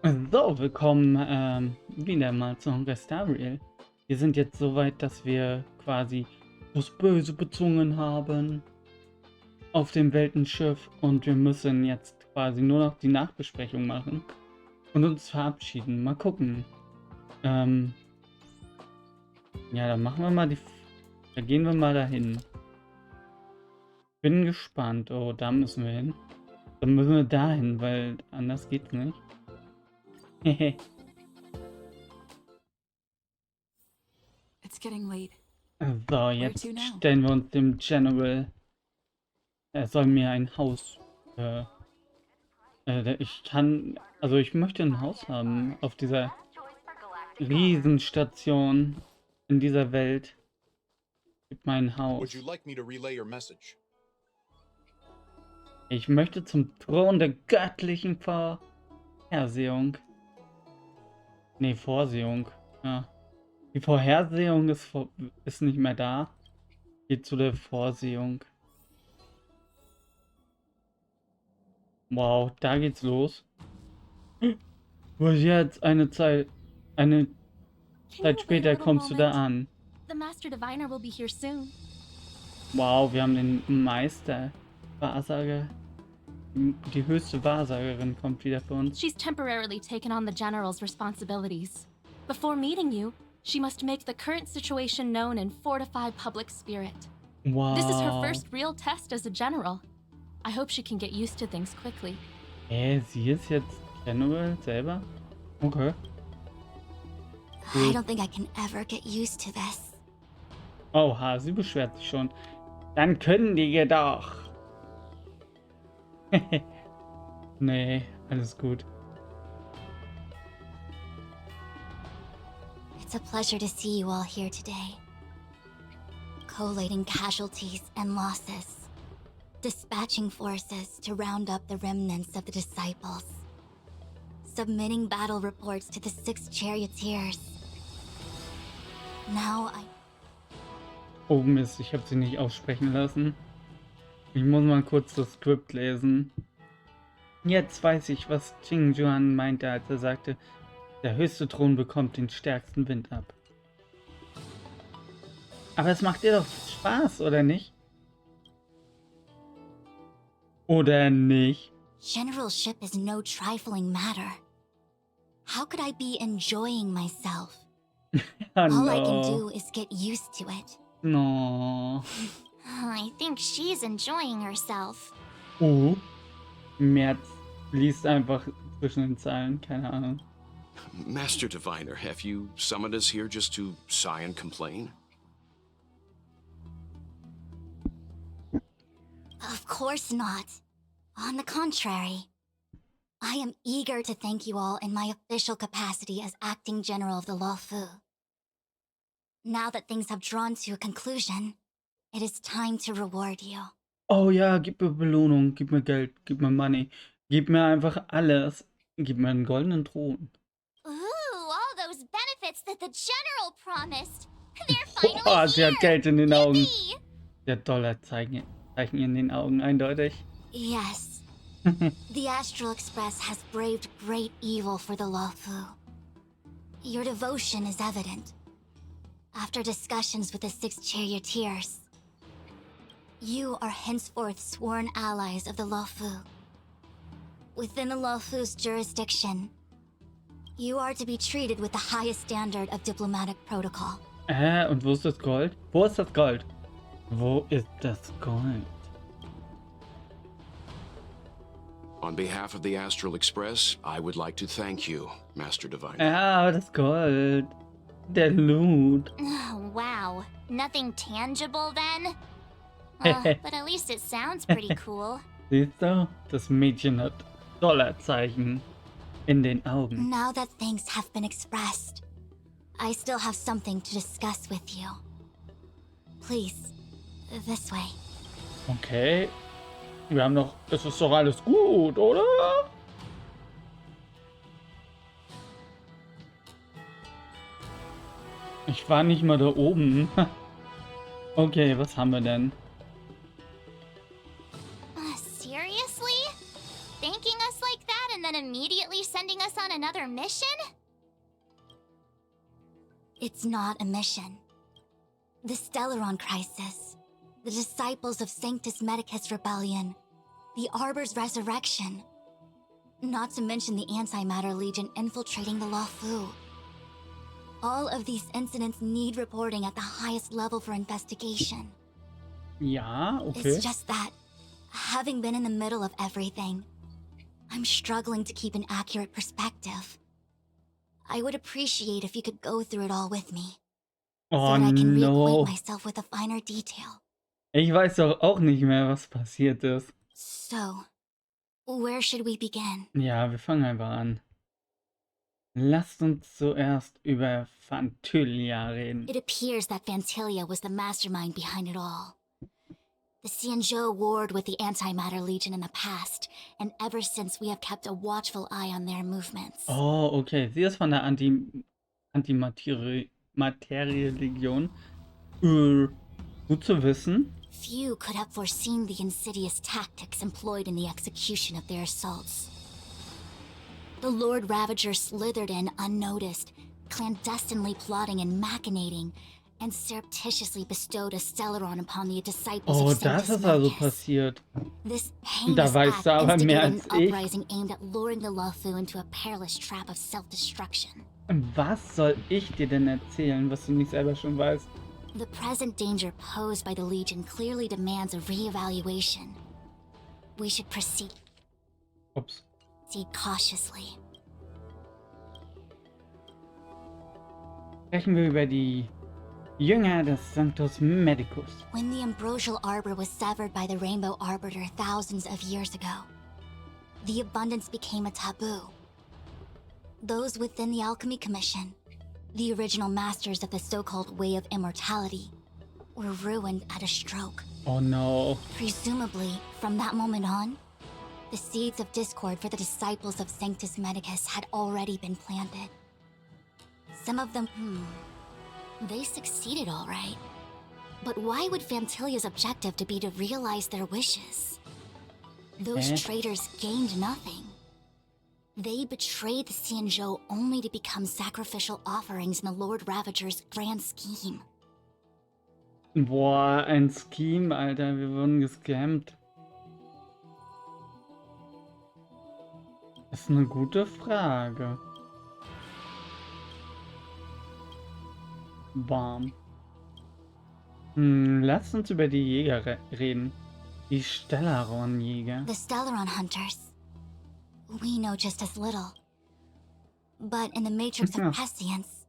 So, willkommen wieder mal zu Honkai Star Rail. Wir sind jetzt so weit, dass wir quasi das Böse bezwungen haben auf dem Weltenschiff und wir müssen jetzt quasi nur noch die Nachbesprechung machen und uns verabschieden. Mal gucken. Ja, dann machen wir mal da gehen wir mal dahin. Bin gespannt. Oh, da müssen wir hin. Dann müssen wir dahin, weil anders geht's nicht. Hehe. It's getting late. So, jetzt stellen wir uns dem General. Er soll mir ein Haus. Ich möchte ein Haus haben auf dieser Riesenstation in dieser Welt. Gib mir ein Haus. Ich möchte zum Thron der göttlichen Vorhersehung. Nee, Vorsehung. Ja. Die Vorhersehung ist nicht mehr da. Geht zu der Vorsehung. Wow, da geht's los. Was jetzt? Eine Zeit später kommst du da an. Wow, wir haben den Meister. Wahrsager. Die höchste Wahrsagerin kommt wieder für uns. She's temporarily taken on the general's responsibilities. Before meeting you, she must make the current situation known and fortify public spirit. Wow. This is her first real test as a general. I hope she can get used to things quickly. Sie ist jetzt General selber? Okay. I don't think I can ever get used to this. Oha, sie beschwert sich schon. Dann kündige doch. Nee, alles gut. It's a pleasure to see you all here today. Collating casualties and losses. Dispatching forces to round up the remnants of the disciples. Submitting battle reports to the 6 charioteers. Now Oh Mist, ich habe sie nicht aussprechen lassen. Ich muss mal kurz das Skript lesen. Jetzt weiß ich, was Qing Juan meinte, als er sagte, der höchste Thron bekommt den stärksten Wind ab. Aber es macht dir doch Spaß, oder nicht? Oder nicht? Generalship is no trifling matter. How could I be enjoying myself? All I can do is get used to it. No. I think she's enjoying herself. Oh. Merz liest einfach zwischen den Zeilen, keine Ahnung. Master Diviner, have you summoned us here just to sigh and complain? Of course not. On the contrary. I am eager to thank you all in my official capacity as acting general of the Luofu. Now that things have drawn to a conclusion, it is time to reward you. Oh ja, gib mir Belohnung, gib mir Geld, gib mir Money, gib mir einfach alles. Gib mir einen goldenen Thron. Ooh, all those benefits that the general promised. They're finally Oh, sie hat Geld in den Augen. Yippee! Sie hat Dollarzeichen in den Augen, eindeutig. Yes. The Astral Express has braved great evil for the Luofu. Your devotion is evident. After discussions with the 6 charioteers, you are henceforth sworn allies of the Luofu. Within the Luofu's jurisdiction, you are to be treated with the highest standard of diplomatic protocol. Und wo ist das Gold? Wo ist das Gold? Wo ist das Gold? On behalf of the Astral Express, I would like to thank you, Master Diviner. Ah, das Gold. Der Loot. Wow, nothing tangible then? But at least it sounds pretty cool. Siehst du? Das Mädchen hat Dollarzeichen in den Augen. Now that things have been expressed, I still have something to discuss with you. Please, this way. Okay. Wir haben doch... Es ist doch alles gut, oder? Ich war nicht mal da oben. Okay, was haben wir denn? Seriously? Thanking us like that and then immediately immediately sending us on another mission? It's not a mission. The Stellaron Crisis, the Disciples of Sanctus Medicus Rebellion, the Arbor's resurrection, not to mention the Antimatter Legion infiltrating the Luofu. All of these incidents need reporting at the highest level for investigation. Ja, okay. It's just that, having been in the middle of everything, I'm struggling to keep an accurate perspective. I would appreciate if you could go through it all with me, so Oh that I can no. reacquaint myself with a finer detail. Ich weiß doch auch nicht mehr, was passiert ist. So, where should we begin? Ja, wir fangen einfach an. Lasst uns zuerst über Phantylia reden. It appears that Phantylia was the mastermind behind it all. The Xianzhou warred with the Antimatter Legion in the past, and ever since we have kept a watchful eye on their movements. Oh, okay. Sie ist von der Antimaterie-Legion. Gut zu wissen. Few could have foreseen the insidious tactics employed in the execution of their assaults. The Lord Ravager slithered in unnoticed, clandestinely plotting and machinating, and surreptitiously bestowed a Stellaron upon the disciples Oh, of das Sanctus ist also Medicus. passiert. This Da heinous weißt act du aber mehr instigated als an ich. uprising aimed at luring the Luofu into a perilous trap of self-destruction. Was soll ich dir denn erzählen, was du nicht selber schon weißt? The present danger posed by the Legion clearly demands a re-evaluation. We should proceed Ups. cautiously. Sprechen wir über die Jünger des Sanctus Medicus. When the ambrosial arbor was severed by the Rainbow Arbiter thousands of years ago, the abundance became a taboo. Those within the Alchemy Commission, the original masters of the so-called Way of Immortality, were ruined at a stroke. Oh no. Presumably, from that moment on, the seeds of discord for the disciples of Sanctus Medicus had already been planted. Some of them, they succeeded all right. But why would Phantylia's objective to be to realize their wishes? Those traitors gained nothing. They betrayed the Xianzhou only to become sacrificial offerings in the Lord Ravager's grand scheme. Boah, ein Scheme, Alter. Wir wurden gescammt. Das ist eine gute Frage. Bam. Lass uns über die Jäger reden. Die Stellaron-Jäger. The Stellaron Hunters. We know just as little. But in the Matrix of Prescience,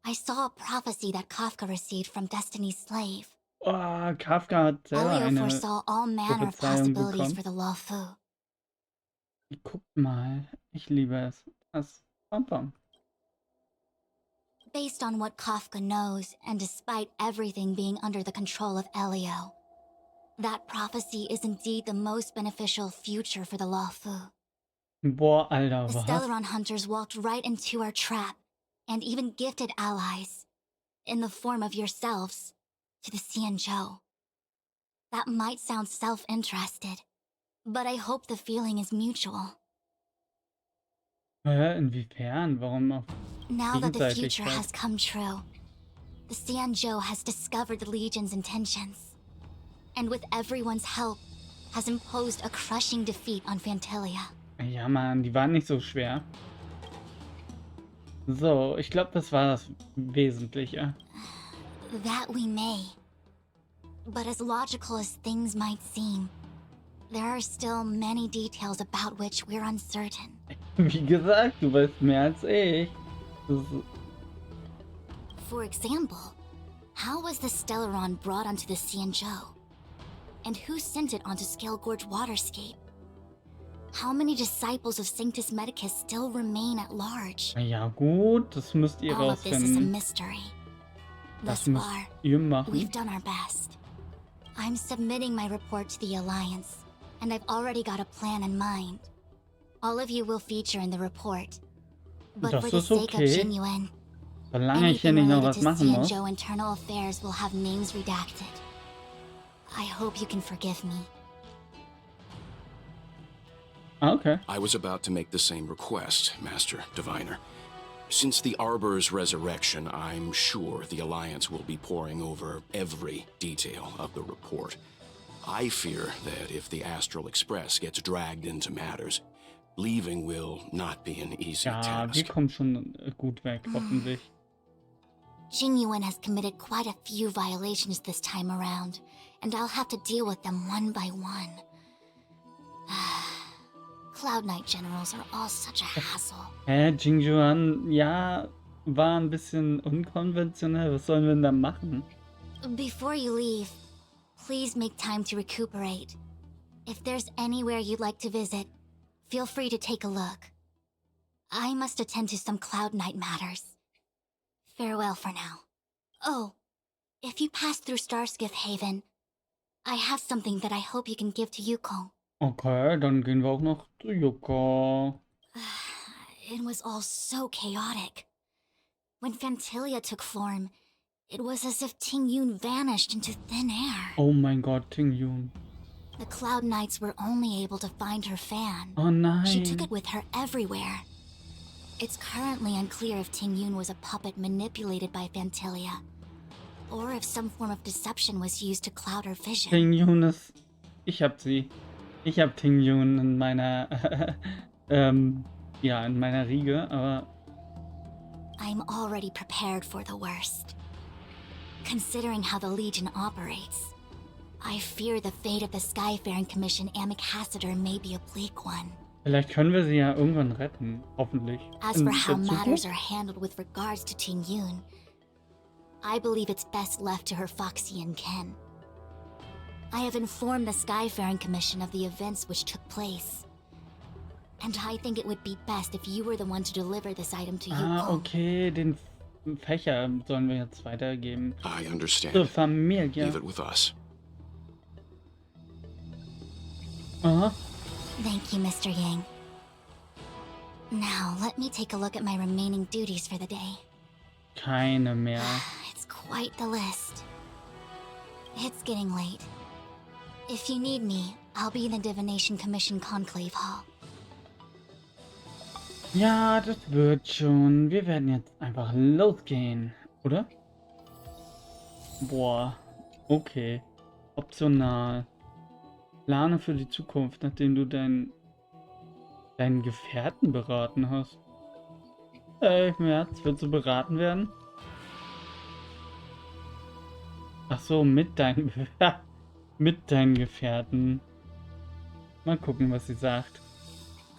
I saw a prophecy that Kafka received from Destiny's Slave. Oh, Kafka hat selber Elio eine foresaw all manner of Prophezeiung possibilities bekommen. for the Luofu. Guckt mal. Ich liebe es. Das Pom-Pom. Based on what Kafka knows, and despite everything being under the control of Elio, that prophecy is indeed the most beneficial future for the Luofu. Boah, Alter, The was? Stellaron Hunters walked right into our trap, and even gifted allies, in the form of yourselves, to the Xianzhou. That might sound self-interested, but I hope the feeling is mutual. Inwiefern? Warum auf Now that the future Gegenseitigkeit? has come true, the Xianzhou has discovered the Legion's intentions, and with everyone's help, has imposed a crushing defeat on Phantylia. Ja, Mann, die waren nicht so schwer. So, ich glaube, das war das Wesentliche. That we may. But as logical as things might seem, there are still many details about which we're uncertain. Wie gesagt, du weißt mehr als ich. Das ist, For example, how was the Stellaron brought onto the Xianzhou? And who sent it onto Scale Gorge Waterscape? How many disciples of Sanctus Medicus still remain at large? ja gut, das müsst ihr All of this is a rausfinden. mystery. Das Thus müsst far, ihr machen. we've done our best. I'm submitting my report to the Alliance, and I've already got a plan in mind. All of you will feature in the report. But Das for the ist sake of okay. genuine, Solange ich hier anything nicht noch related was to machen muss. Xianzhou internal affairs will have names redacted. I hope you can forgive me. Okay. I was about to make the same request, Master Diviner. Since the Arbor's resurrection, I'm sure the Alliance will be poring over every detail of the report. I fear that if the Astral Express gets dragged into matters, leaving will not be an easy Ja, wir task. kommen schon gut weg, hoffentlich. Jingyuan has committed quite a few violations this time around, and I'll have to deal with them one by one. Cloud Knight generals are all such a hassle. Jingjuan, ja, war ein bisschen unkonventionell. Was sollen wir denn da machen? Before you leave, please make time to recuperate. If there's anywhere you'd like to visit, feel free to take a look. I must attend to some Cloud Knight matters. Farewell for now. Oh, if you pass through Starskiff Haven, I have something that I hope you can give to Yukong. Okay, dann gehen wir auch noch zu Yuko. It was all so chaotic. When Fantilia took form, it was as if Ting-Yun vanished into thin air. Oh mein Gott, Ting-Yun. The Cloud Knights were only able to find her fan. Oh nein. She took it with her everywhere. It's currently unclear if Ting-Yun was a puppet manipulated by Fantilia, or if some form of deception was used to cloud her vision. Ting-Yun ist... Ich hab sie. Ich hab Ting-Yun in meiner... ja, in meiner Riege, aber... I'm already prepared for the worst. Considering how the Legion operates, I fear the fate of the Skyfaring Commission Ambassador may be a bleak one. Vielleicht können wir sie ja irgendwann retten, hoffentlich. As In for how der matters Zukunft? are handled with regards to Ting-Yun, I believe it's best left to her Foxian ken. I have informed the Skyfaring Commission of the events which took place. And I think it would be best if you were the one to deliver this item to Yukong. Okay, den Fächer sollen wir jetzt weitergeben. I understand. Zur Familie. Leave it with us. Aha. Thank you, Mr. Yang. Now, let me take a look at my remaining duties for the day. Keine mehr. It's quite the list. It's getting late. If you need me, I'll be in the Divination Commission Conclave Hall. Ja, das wird schon. Wir werden jetzt einfach losgehen, oder? Boah, okay. Optional. Plane für die Zukunft, nachdem du deinen Gefährten beraten hast. März, willst du beraten werden? Ach so, mit deinen Gefährten. Mal gucken, was sie sagt.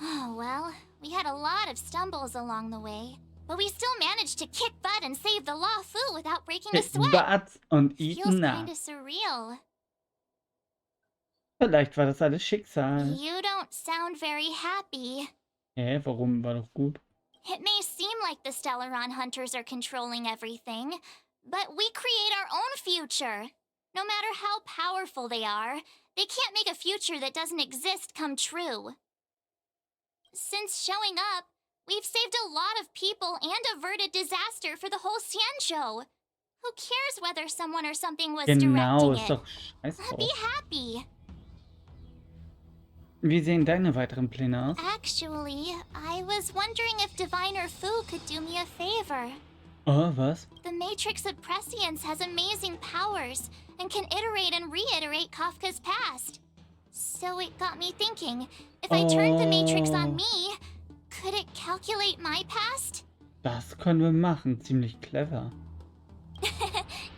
Oh, well, we had a lot of stumbles along the way, but we still managed to kick butt and save the Law Fu without breaking a sweat. Bart und Feels Ethan nach. kinda surreal. Vielleicht war das alles Schicksal. You don't sound very happy. Warum? War doch gut. It may seem like the Stellaron Hunters are controlling everything, but we create our own future. No matter how powerful they are, they can't make a future that doesn't exist come true. Since showing up, we've saved a lot of people and averted disaster for the whole Xianzhou. Who cares whether someone or something was Genau, ist directing doch scheiß it? Be drauf. happy. Wie sehen deine weiteren Pläne aus? Actually, I was wondering if Diviner Fu could do me a favor. Oh, was? The Matrix of Prescience has amazing powers and can iterate and reiterate Kafka's past. So it got me thinking, if I turned the Matrix on me, could it calculate my past? Das können wir machen, ziemlich clever.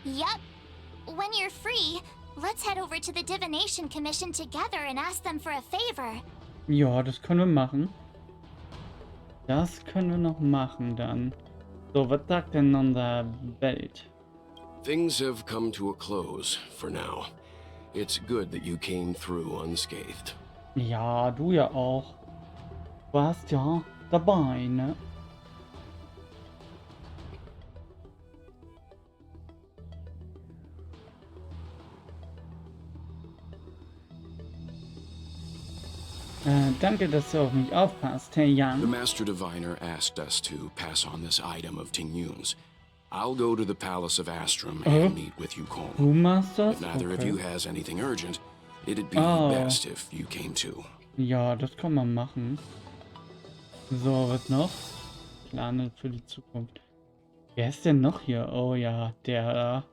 Yup. When you're free, let's head over to the Divination Commission together and ask them for a favor. Ja, das können wir machen. Das können wir noch machen dann. So, was sagt denn unser Welt? Things have come to a close for now. It's good that you came through unscathed. Ja, du ja auch. Du warst ja dabei, ne? Danke, dass du auf mich aufpasst, Herr The Yang. Master Diviner asked us to pass on this item of Ting-Yun's. I'll go to the Palace of Astrum and meet with Yukong. Du machst das? If neither of Okay. you has anything urgent, it'd be Oh. best if you came too. Ja, das kann man machen. So, was noch? Plane für die Zukunft. Wer ist denn noch hier? Oh ja, der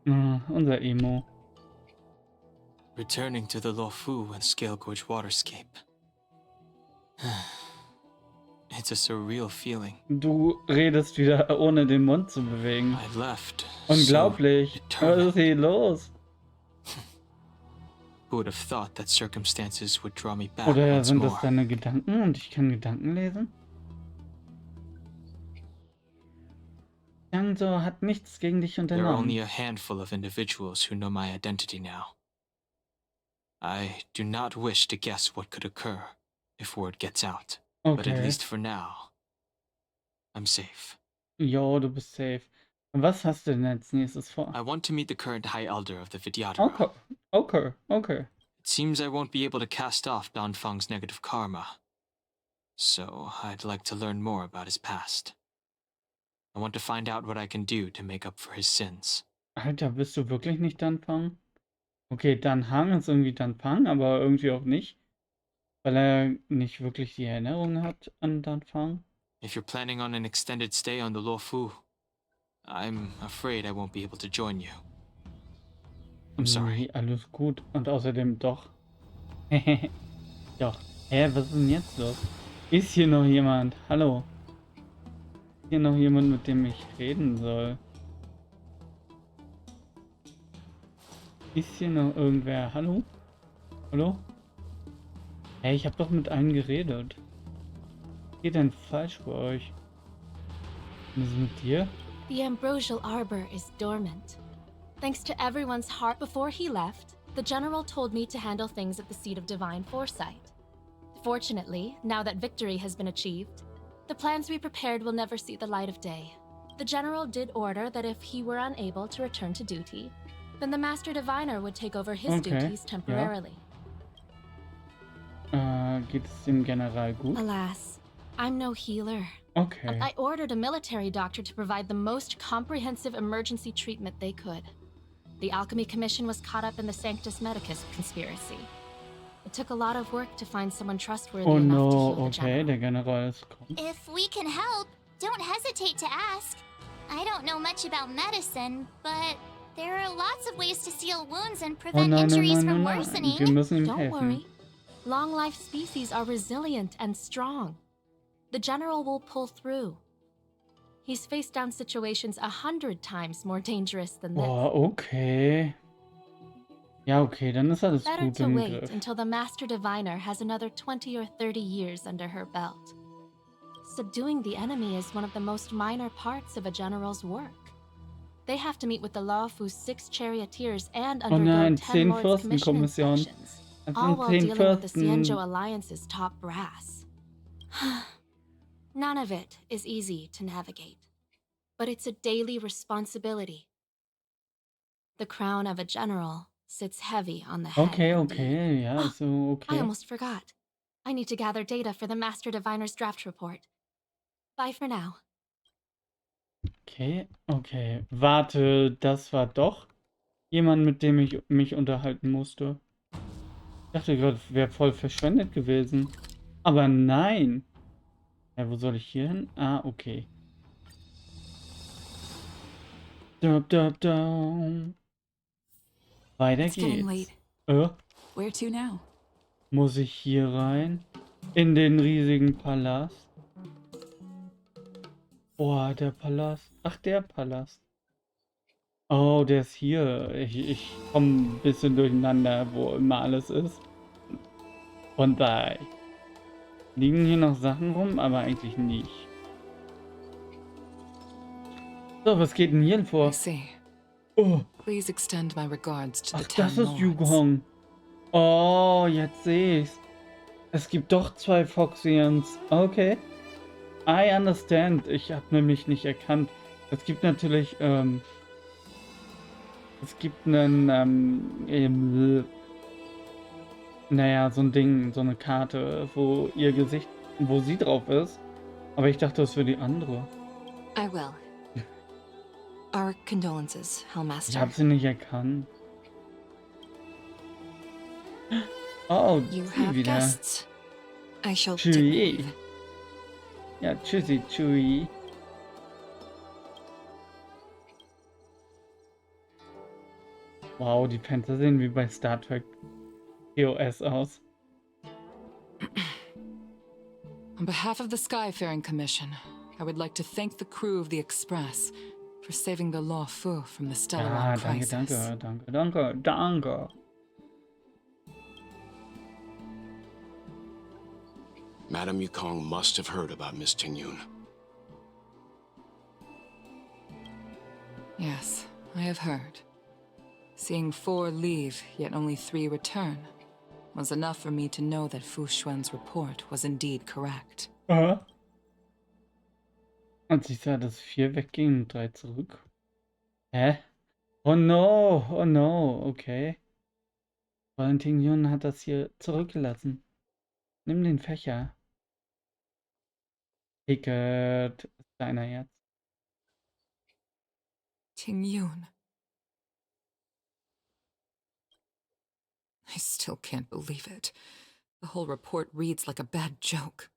unser Emo. Returning to the Luofu and Scale Gorge waterscape. It's a surreal feeling. Du redest wieder, ohne den Mund zu bewegen. I left. Unglaublich. So Was ist hier los? Who would have thought that circumstances would draw me back Oder once sind das more? deine Gedanken und ich kann Gedanken lesen? Janso hat nichts gegen dich There are only unternommen. a handful of individuals who know my identity now. I do not wish to guess what could occur if word gets out. But at Okay. least for now, I'm safe. Jo, du bist safe. Und was hast du denn als nächstes vor? I want to meet the current High Elder of the Vidyadhara. Okay, okay, okay. It seems I won't be able to cast off Danfang's negative karma. So I'd like to learn more about his past. I want to find out what I can do to make up for his sins. Alter, bist du wirklich nicht Danfang? Okay, Danhang ist irgendwie Danfang, aber irgendwie auch nicht. Weil er nicht wirklich die Erinnerung hat an Danfang. If you're planning on an extended stay on the Luofu, I'm afraid I won't be able to join you. I'm sorry. Nee, alles gut. Und außerdem doch. Doch. Hä, was ist denn jetzt los? Ist hier noch jemand? Hallo? Ist hier noch jemand, mit dem ich reden soll? Ist hier noch irgendwer? Hallo? Hallo? Hey, ich habe doch mit allen geredet. Was geht denn falsch bei euch? Was ist mit dir? The ambrosial arbor is dormant. Thanks to everyone's heart before he left, the general told me to handle things at the seat of divine foresight. Fortunately, now that victory has been achieved, the plans we prepared will never see the light of day. The general did order that if he were unable to return to duty, then the master diviner would take over his duties temporarily. Geht es dem General gut? Alas, I'm no healer. Okay. I ordered a military doctor to provide the most comprehensive emergency treatment they could. The Alchemy Commission was caught up in the Sanctus Medicus conspiracy. It took a lot of work to find someone trustworthy Oh enough to no, heal the okay, general. der General ist kommt. If we can help, don't hesitate to ask. I don't know much about medicine, but there are lots of ways to seal wounds and Oh prevent nein, nein, injuries nein, from nein, nein. worsening. Wir müssen ihm Don't helfen. worry. Long-life species are resilient and strong. The general will pull through. He's faced down situations 100 times more dangerous than this. Boah, okay. Ja, okay, dann ist alles Better gut to im wait Griff. until the Master Diviner has another 20 or 30 years under her belt. Subduing the enemy is one of the most minor parts of a general's work. They have to meet with the Luofu's 6 charioteers and Oh undergo nein, 10 10 Lords Commission Fürstenkommission. inspections, Das all sind while 10 dealing with the Fürsten. Xianzhou Alliance's top brass. None of it is easy to navigate, but it's a daily responsibility. The crown of a general sits heavy on the head. Okay, indeed. okay, ja, ist so I okay. almost forgot. I need to gather data for the Master Diviner's draft report. Bye for now. Okay, okay. Warte, das war doch jemand, mit dem ich mich unterhalten musste. Ich dachte gerade, wäre voll verschwendet gewesen. Aber nein. Ja, wo soll ich hier hin? Ah, okay. Da. Weiter It's getting geht's. late. Where to now? Muss ich hier rein? In den riesigen Palast? Boah, der Palast. Ach, der Palast. Oh, der ist hier. Ich komme ein bisschen durcheinander, wo immer alles ist. Und da liegen hier noch Sachen rum, aber eigentlich nicht. So, was geht denn hier vor? I see. Oh, Please extend my regards to the ach, 10 das ist lords. Yugong. Oh, jetzt sehe ich's. Es gibt doch 2 Foxians. Okay. I understand. Ich habe nämlich nicht erkannt. Es gibt natürlich, es gibt einen, naja, so ein Ding, so eine Karte, wo ihr Gesicht, wo sie drauf ist. Aber ich dachte, das wäre die andere. I will. Our condolences, Ich Hellmaster. habe sie nicht erkannt. Oh, You sie have wieder. guests. I shall take Tschüssi. leave. Ja, tschüssi, tschüssi. Wow, die Fenster sehen wie bei Star Trek TOS aus. On behalf of the Skyfaring Commission, I would like to thank the crew of the Express for saving the Lawfu from the Stellaron crisis. Danke. Madame Yukong must have heard about Miss Tingyun. Yes, I have heard. Seeing 4 leave, yet only 3 return, was enough for me to know that Fu Xuan's report was indeed correct. Und sie sah, dass 4 weggingen und 3 zurück. Hä? Oh no, okay. Valentin Yun hat das hier zurückgelassen. Nimm den Fächer. Geht, ist deiner jetzt. Tingyun. I still can't believe it. The whole report reads like a bad joke.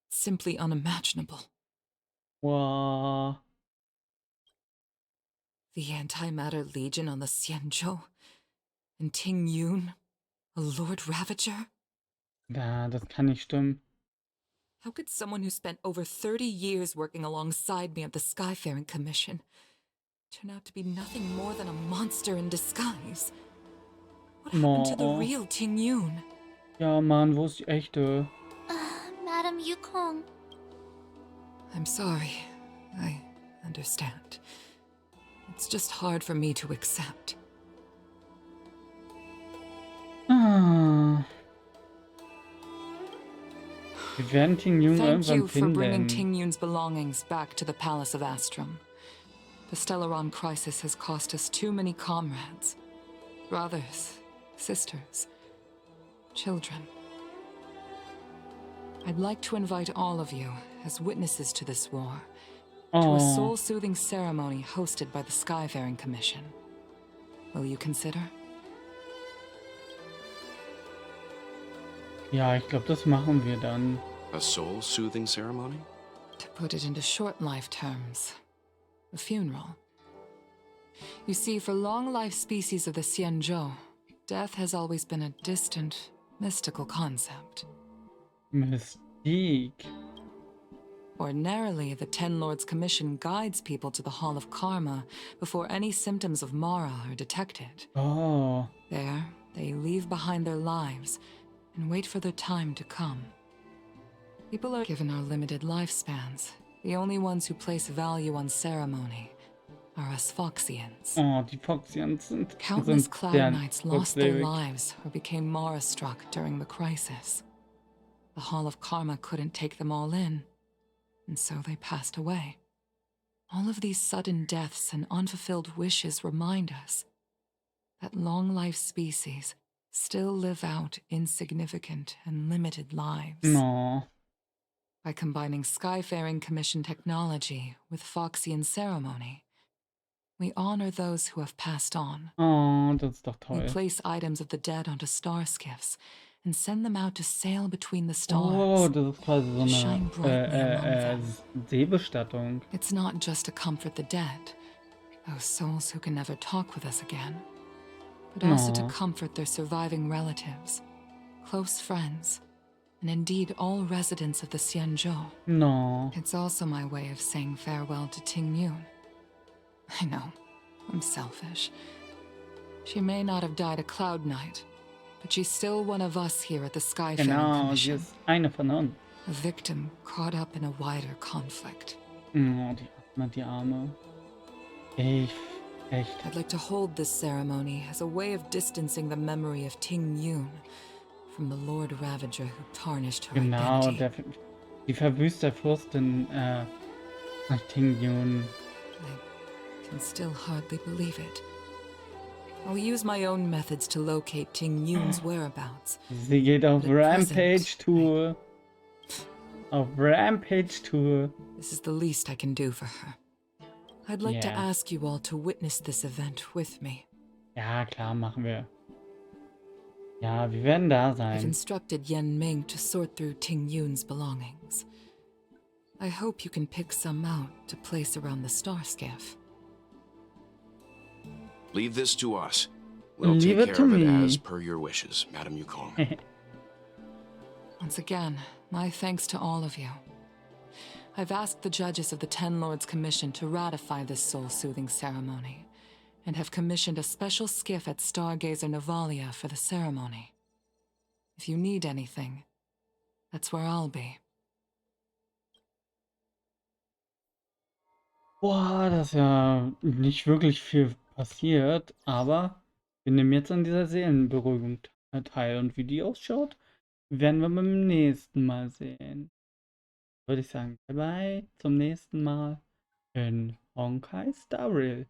It's simply unimaginable. Wow. The Antimatter Legion on the Xianzhou, and Tingyun, a Lord Ravager? Ja, das kann nicht stimmen. How could someone who spent over 30 years working alongside me at the Skyfaring Commission turn out to be nothing more than a monster in disguise? What happened to the real Tingyun? Ja, Mann, wo ist die echte? Madame Yukong. I'm sorry. I understand. It's just hard for me to accept. Ah. Wir werden Tingyun Thank irgendwann you for bringing finden. Tingyun's belongings back to the Palace of Astrum. The Stellaron crisis has cost us too many comrades. Brothers, sisters, children. I'd like to invite all of you as witnesses to this war to a Oh, soul-soothing ceremony hosted by the Skyfaring Commission. Will you consider? ja, ich glaube, das machen wir dann. A soul-soothing ceremony? To put it into short life terms, a funeral. You see, for long life species of the Xianzhou, death has always been a distant, mystical concept. Mystique. Ordinarily, the Ten Lords Commission guides people to the Hall of Karma before any symptoms of Mara are detected. Oh, There, they leave behind their lives and wait for their time to come. People are given our limited lifespans. The only ones who place value on ceremony are us Foxians. oh, die Foxians sind Countless Cloud sehr Knights lost their kurzlebig. lives or became Mara-struck during the crisis. The Hall of Karma couldn't take them all in, and so they passed away. All of these sudden deaths and unfulfilled wishes remind us that long-life species still live out insignificant and limited lives. No. By combining Skyfaring Commission technology with Foxian ceremony, we honor those who have passed on. Oh, das ist doch We toll. place items of the dead onto star skiffs and send them out to sail between the Oh, stars. das ist quasi so Shine brightly among eine them. Seebestattung. It's not just to comfort the dead, those souls who can never talk with us again, but also to No. comfort their surviving relatives, close friends, and indeed all residents of the Xianzhou. No. It's also my way of saying farewell to Tingyun. I know, I'm selfish. She may not have died a Cloud Knight, but she's still one of us here at the Skyfaring Genau, sie Commission. ist eine von uns. A victim caught up in a wider conflict. Oh, die Arme. Echt. I'd like to hold this ceremony as a way of distancing the memory of Tingyun from the Lord Ravager who tarnished her Genau, identity. die Verwüsterfürstin Tingyun. I can still hardly believe it. I'll use my own methods to locate Tingyun's whereabouts. Sie geht auf At present, Rampage-Tour. Auf Rampage-Tour. This is the least I can do for her. I'd like to Yeah. ask you all to witness this event with me. Ja, klar, machen wir. Ja, wir werden da I've sein. instructed Yen Ming to sort through Ting Yun's belongings. I hope you can pick some out to place around the star skiff. Leave this to us. We'll Leave take it care to of it me. as per your wishes, Madam Yukong. Once again, my thanks to all of you. I've asked the judges of the Ten Lords Commission to ratify this soul-soothing ceremony, and have commissioned a special skiff at Stargazer Navalia for the ceremony. If you need anything, that's where I'll be. Boah, das ist ja nicht wirklich viel passiert, aber wir nehmen jetzt an dieser Seelenberuhigung teil. Und wie die ausschaut, werden wir beim nächsten Mal sehen. Würde ich sagen, bye bye, zum nächsten Mal in Honkai Star Rail.